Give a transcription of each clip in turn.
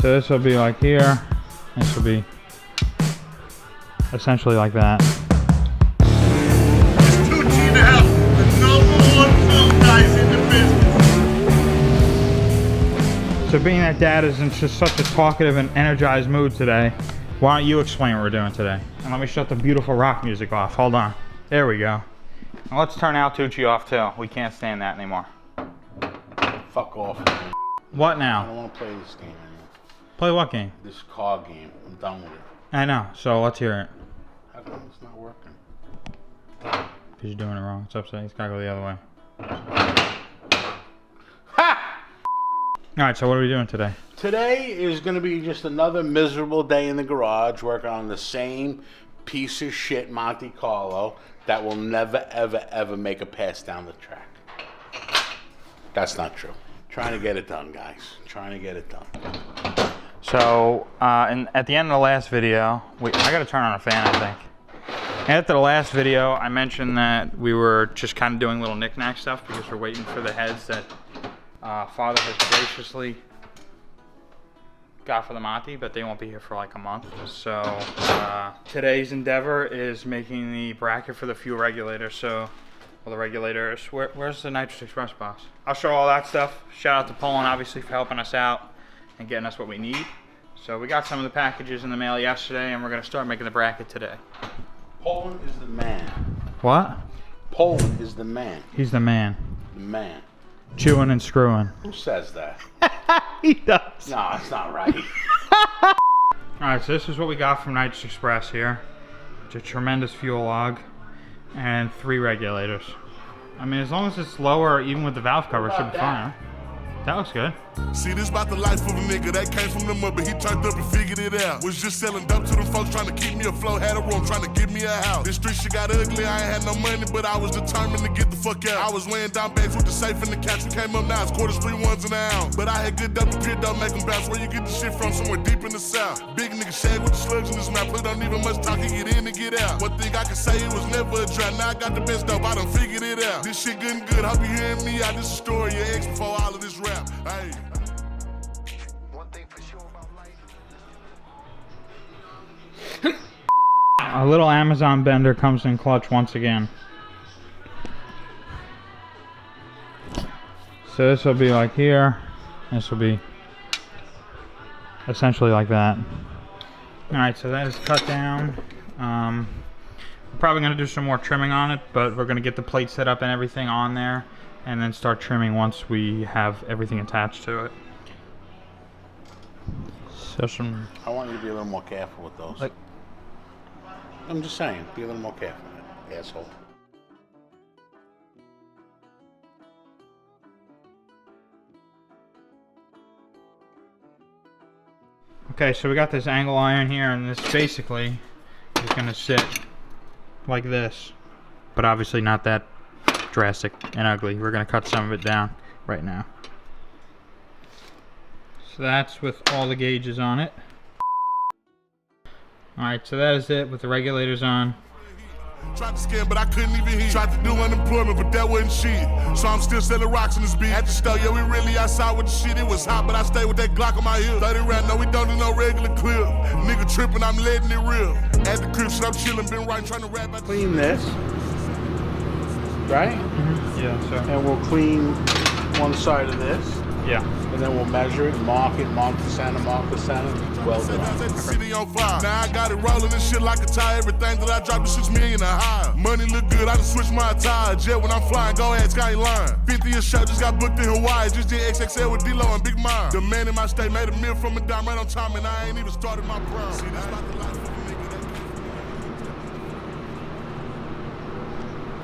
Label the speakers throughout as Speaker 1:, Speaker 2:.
Speaker 1: So this will be like here. This will be essentially like that.
Speaker 2: It's Tucci now, the #1 film guys in the business.
Speaker 1: So being that Dad is in just such a talkative and energized mood today, why don't you explain what we're doing today? And let me shut the beautiful rock music off. Hold on. There we go. Now let's turn Al Tucci off too. We can't stand that anymore.
Speaker 2: Fuck off.
Speaker 1: What
Speaker 2: I
Speaker 1: now?
Speaker 2: don't want to play this game anymore.
Speaker 1: Play what game?
Speaker 2: This car game. I'm done with it.
Speaker 1: I know. So let's hear it.
Speaker 2: How come it's not working?
Speaker 1: Because you're doing it wrong. It's upside. It's gotta go the other way.
Speaker 2: Ha!
Speaker 1: Alright, so what are we doing today?
Speaker 2: Today is going to be just another miserable day in the garage working on the same piece of shit Monte Carlo that will never, ever, ever make a pass down the track. That's not true. Trying to get it done, guys. Trying to get it done.
Speaker 1: So, at the end of the last video, I gotta turn on a fan, I think. After the last video, I mentioned that we were just kind of doing little knick-knack stuff because we're waiting for the heads that Father has graciously got for the Monty, but they won't be here for like a month. So, today's endeavor is making the bracket for the fuel regulator. So, well, the regulators, where's the Nitrous Express box? I'll show all that stuff. Shout out to Poland, obviously, for helping us out and getting us what we need. So we got some of the packages in the mail yesterday, and we're gonna start making the bracket today.
Speaker 2: Poland is the man.
Speaker 1: What?
Speaker 2: Poland is the man.
Speaker 1: He's the man.
Speaker 2: The man.
Speaker 1: Chewing and screwing.
Speaker 2: Who says that?
Speaker 1: He does.
Speaker 2: No, it's not right.
Speaker 1: Alright, so this is what we got from Nitrous Express here. It's a tremendous fuel log and 3 regulators. I mean, as long as it's lower, even with the valve cover, it should be fine. Huh? That looks good.
Speaker 3: See, this about the life of a nigga that came from the mud, but he turned up and figured it out. Was just selling dope to them folks trying to keep me afloat. Had a room trying to give me a house. This street shit got ugly, I ain't had no money, but I was determined to get the fuck out. I was laying down bags with the safe in the couch. We came up now, it's quarters, 3 ones and an ounce. But I had good dope, the pit dope, make them bounce. Where you get the shit from? Somewhere deep in the south. Big nigga shag with the slugs in his mouth. Play don't even much talk, he get in and get out. One thing I can say, it was never a drought. Now I got the best dope, I done figured it out. This shit good and good, hope you hearing me out. This is a story, your ex before all of this rap. Hey.
Speaker 1: A little Amazon bender comes in clutch once again. So this will be like here. This will be essentially like that. Alright, so that is cut down. We're probably going to do some more trimming on it, but we're going to get the plate set up and everything on there and then start trimming once we have everything attached to it. So some...
Speaker 2: I want you to be a little more careful with those.
Speaker 1: Like,
Speaker 2: I'm just saying, be a little more careful, asshole.
Speaker 1: okay, so we got this angle iron here, and this basically is going to sit like this, but obviously not that drastic and ugly. We're going to cut some of it down right now. So that's with all the gauges on it. Alright, so that is it with the regulators on.
Speaker 3: Tried to scam, but I couldn't even hear. Tried to do unemployment, but that wasn't shit. So I'm still selling rocks in this beat. At the store, yeah, we really outside with the shit. It was hot, but I stayed with that Glock on my hip. 30 round, no, we don't do no regular clip. Nigga tripping, I'm letting it rip. At the crib, shit, I'm chilling, been writing, trying to rap.
Speaker 2: Clean this, right?
Speaker 1: Yeah, so.
Speaker 2: And we'll clean one side of this.
Speaker 1: Yeah.
Speaker 2: And then we'll measure it, mark the center, well done.
Speaker 3: Now I got it rolling and shit like a tire. Everything that I drop is 6 million or higher. Money look good, I just switch my attire. Jet when I'm flying, go ahead, I ain't lying. 50 a show, just got booked in Hawaii. Just did XXL with D-Lo and Big Mom. The man in my state made a meal from a dime right on time, and I ain't even started my prime. See, that's about the life of a nigga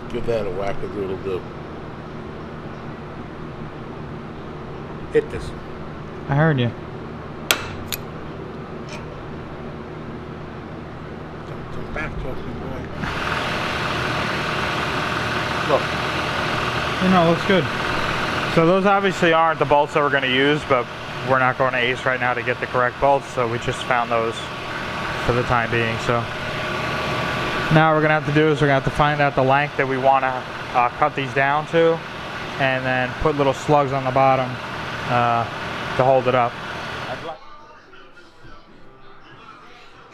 Speaker 3: that...
Speaker 2: Give that a whack-a-doodle-doo. Hit this.
Speaker 1: I heard you.
Speaker 2: Don't back talk to me, boy. Look.
Speaker 1: You know, looks good. So those obviously aren't the bolts that we're going to use, but we're not going to Ace right now to get the correct bolts, so we just found those for the time being. So now what we're going to have to do is we're going to have to find out the length that we want to cut these down to, and then put little slugs on the bottom to hold it up.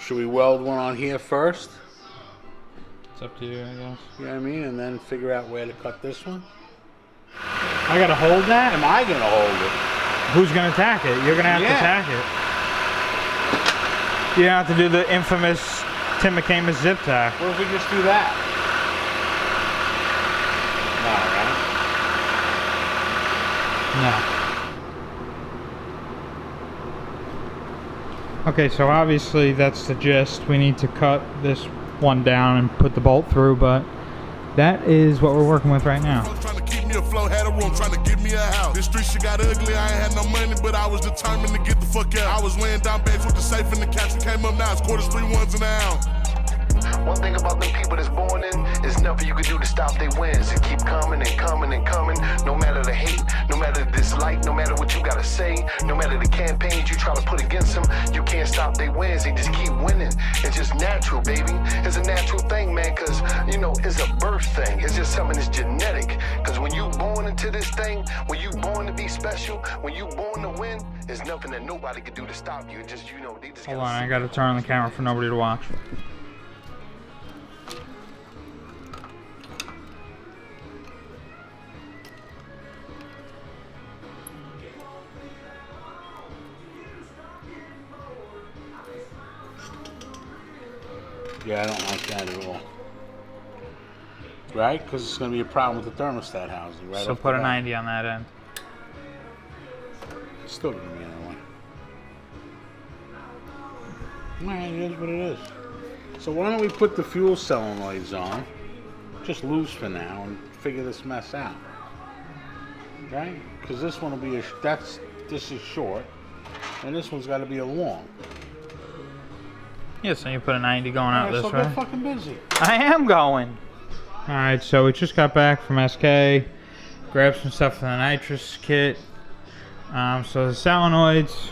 Speaker 2: Should we weld one on here first?
Speaker 1: It's up to you, I guess.
Speaker 2: You know what I mean? And then figure out where to cut this one?
Speaker 1: I gotta hold that?
Speaker 2: Am I going to hold it?
Speaker 1: Who's gonna tack it? You're gonna have to tack it. You don't have to do the infamous Tim McCamus zip tack.
Speaker 2: What if we just do that?
Speaker 1: No. Okay, so obviously that's the gist. We need to cut this one down and put the bolt through, but that is what we're working with right now.
Speaker 3: Trying to keep me afloat, had a room, trying to give me a house. This street shit got ugly, I ain't had no money, but I was determined to get the fuck out. I was laying down beds with the safe in the couch and came up now, it's quarters, 3 ones and an ounce.
Speaker 4: One thing about them people that's born in is nothing you can do to stop their wins. It keep coming and coming and coming. No matter the hate, no matter the dislike, no matter what you gotta say, no matter the campaigns you try to put against them, you can't stop their wins. They just keep winning. It's just natural, baby. It's a natural thing, man, because, you know, it's a birth thing. It's just something that's genetic. Because when you born into this thing, when you born to be special, when you born to win, there's nothing that nobody can do to stop you. It just, you know, they just
Speaker 1: Hold on, I gotta turn on the camera for nobody to watch.
Speaker 2: Yeah, I don't like that at all. Right? Because it's going to be a problem with the thermostat housing, right?
Speaker 1: So put a 90 on that end.
Speaker 2: It's still going to be anyway. Alright, it is what it is. So why don't we put the fuel solenoids on, just loose for now, and figure this mess out. Okay? Because this one will be this is short, and this one's got to be a long.
Speaker 1: Yeah, so you put a 90 going out this
Speaker 2: so
Speaker 1: way.
Speaker 2: get fucking busy.
Speaker 1: I am going. Alright, so we just got back from SK. Grabbed some stuff from the nitrous kit. So the solenoids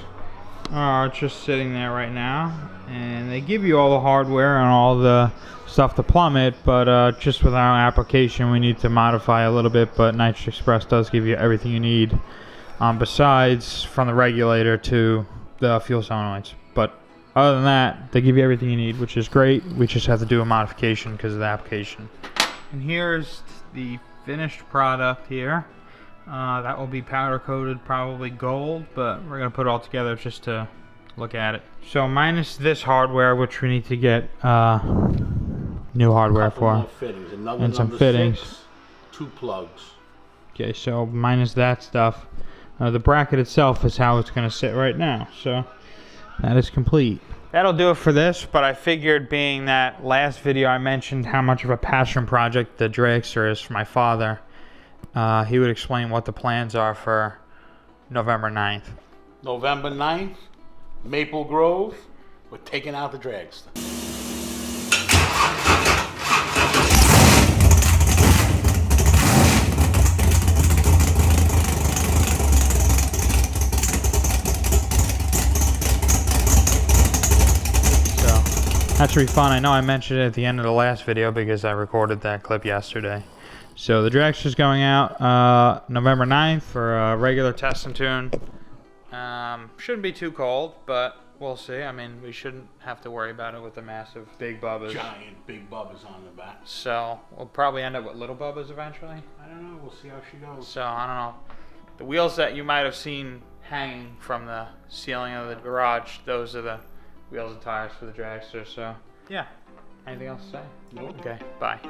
Speaker 1: are just sitting there right now. And they give you all the hardware and all the stuff to plumb it. But just with our application, we need to modify a little bit. But Nitrous Express does give you everything you need. Besides from the regulator to the fuel solenoids. But other than that, they give you everything you need, which is great. We just have to do a modification because of the application. And here's the finished product here. That will be powder coated, probably gold, but we're going to put it all together just to look at it. So minus this hardware, which we need to get new hardware for.
Speaker 2: Fittings.
Speaker 1: And some fittings.
Speaker 2: 6, 2 plugs.
Speaker 1: Okay, so minus that stuff. The bracket itself is how it's going to sit right now. So that is complete. That'll do it for this, but I figured being that last video I mentioned how much of a passion project the dragster is for my father, he would explain what the plans are for November 9th.
Speaker 2: November 9th, Maple Grove, we're taking out the dragster.
Speaker 1: That should be fun. I know I mentioned it at the end of the last video because I recorded that clip yesterday. So the dragster's going out November 9th for a regular test and tune. Shouldn't be too cold, but we'll see. I mean, we shouldn't have to worry about it with the massive big bubbas.
Speaker 2: Giant big bubbas on the back.
Speaker 1: So we'll probably end up with little bubbas eventually.
Speaker 2: I don't know. We'll see how she goes.
Speaker 1: So I don't know. The wheels that you might have seen hanging from the ceiling of the garage, those are the wheels and tires for the dragster. So yeah. Anything else to say?
Speaker 2: Nope.
Speaker 1: Okay. Bye.